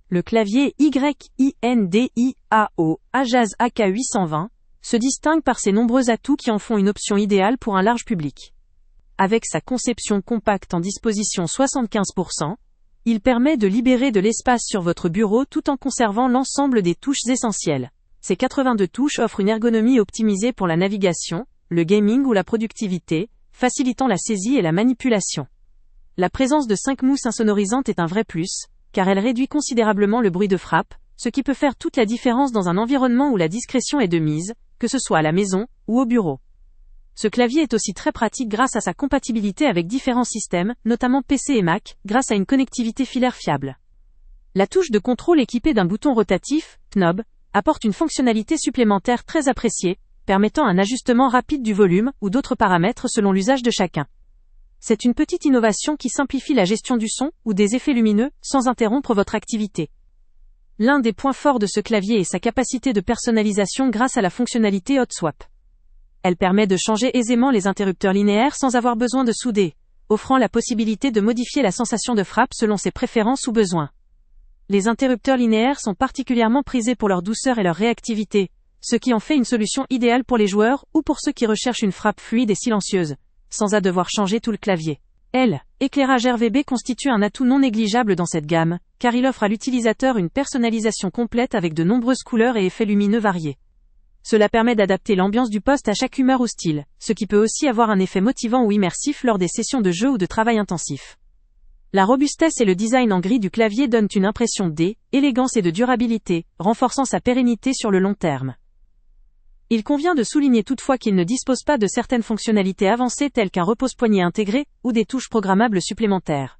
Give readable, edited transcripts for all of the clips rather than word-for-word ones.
Le clavier YINDIAO Ajaz AK820 se distingue par ses nombreux atouts qui en font une option idéale pour un large public. Avec sa conception compacte en disposition 75%, il permet de libérer de l'espace sur votre bureau tout en conservant l'ensemble des touches essentielles. Ces 82 touches offrent une ergonomie optimisée pour la navigation, le gaming ou la productivité, facilitant la saisie et la manipulation. La présence de 5 mousses insonorisantes est un vrai plus, car elle réduit considérablement le bruit de frappe, ce qui peut faire toute la différence dans un environnement où la discrétion est de mise, que ce soit à la maison ou au bureau. Ce clavier est aussi très pratique grâce à sa compatibilité avec différents systèmes, notamment PC et Mac, grâce à une connectivité filaire fiable. La touche de contrôle équipée d'un bouton rotatif, knob, apporte une fonctionnalité supplémentaire très appréciée, permettant un ajustement rapide du volume ou d'autres paramètres selon l'usage de chacun. C'est une petite innovation qui simplifie la gestion du son ou des effets lumineux, sans interrompre votre activité. L'un des points forts de ce clavier est sa capacité de personnalisation grâce à la fonctionnalité Hot Swap. Elle permet de changer aisément les interrupteurs linéaires sans avoir besoin de souder, offrant la possibilité de modifier la sensation de frappe selon ses préférences ou besoins. Les interrupteurs linéaires sont particulièrement prisés pour leur douceur et leur réactivité, ce qui en fait une solution idéale pour les joueurs ou pour ceux qui recherchent une frappe fluide et silencieuse, sans devoir changer tout le clavier. L'éclairage RGB constitue un atout non négligeable dans cette gamme, car il offre à l'utilisateur une personnalisation complète avec de nombreuses couleurs et effets lumineux variés. Cela permet d'adapter l'ambiance du poste à chaque humeur ou style, ce qui peut aussi avoir un effet motivant ou immersif lors des sessions de jeu ou de travail intensif. La robustesse et le design en gris du clavier donnent une impression d'élégance et de durabilité, renforçant sa pérennité sur le long terme. Il convient de souligner toutefois qu'il ne dispose pas de certaines fonctionnalités avancées telles qu'un repose-poignet intégré ou des touches programmables supplémentaires.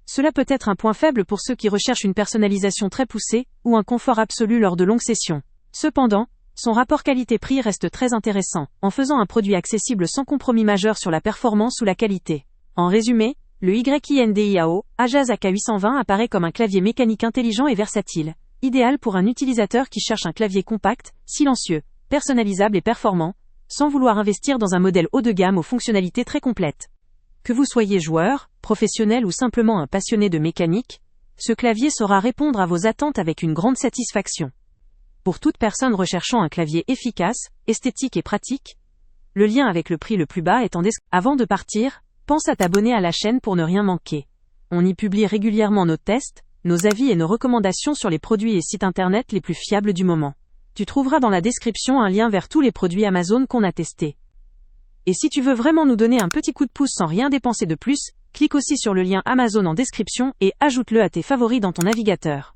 Cela peut être un point faible pour ceux qui recherchent une personnalisation très poussée ou un confort absolu lors de longues sessions. Cependant, son rapport qualité-prix reste très intéressant, en faisant un produit accessible sans compromis majeur sur la performance ou la qualité. En résumé, le YINDIAO Ajaz AK820 apparaît comme un clavier mécanique intelligent et versatile, idéal pour un utilisateur qui cherche un clavier compact, silencieux, personnalisable et performant, sans vouloir investir dans un modèle haut de gamme aux fonctionnalités très complètes. Que vous soyez joueur, professionnel ou simplement un passionné de mécanique, ce clavier saura répondre à vos attentes avec une grande satisfaction. Pour toute personne recherchant un clavier efficace, esthétique et pratique, le lien avec le prix le plus bas est en description. Avant de partir, pense à t'abonner à la chaîne pour ne rien manquer. On y publie régulièrement nos tests, nos avis et nos recommandations sur les produits et sites internet les plus fiables du moment. Tu trouveras dans la description un lien vers tous les produits Amazon qu'on a testés. Et si tu veux vraiment nous donner un petit coup de pouce sans rien dépenser de plus, clique aussi sur le lien Amazon en description et ajoute-le à tes favoris dans ton navigateur.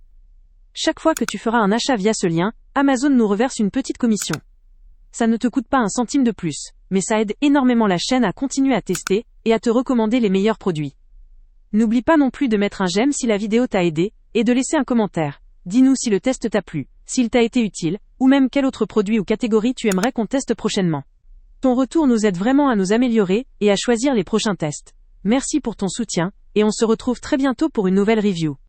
Chaque fois que tu feras un achat via ce lien, Amazon nous reverse une petite commission. Ça ne te coûte pas un centime de plus, mais ça aide énormément la chaîne à continuer à tester et à te recommander les meilleurs produits. N'oublie pas non plus de mettre un j'aime si la vidéo t'a aidé et de laisser un commentaire. Dis-nous si le test t'a plu, s'il t'a été utile, ou même quel autre produit ou catégorie tu aimerais qu'on teste prochainement. Ton retour nous aide vraiment à nous améliorer et à choisir les prochains tests. Merci pour ton soutien, et on se retrouve très bientôt pour une nouvelle review.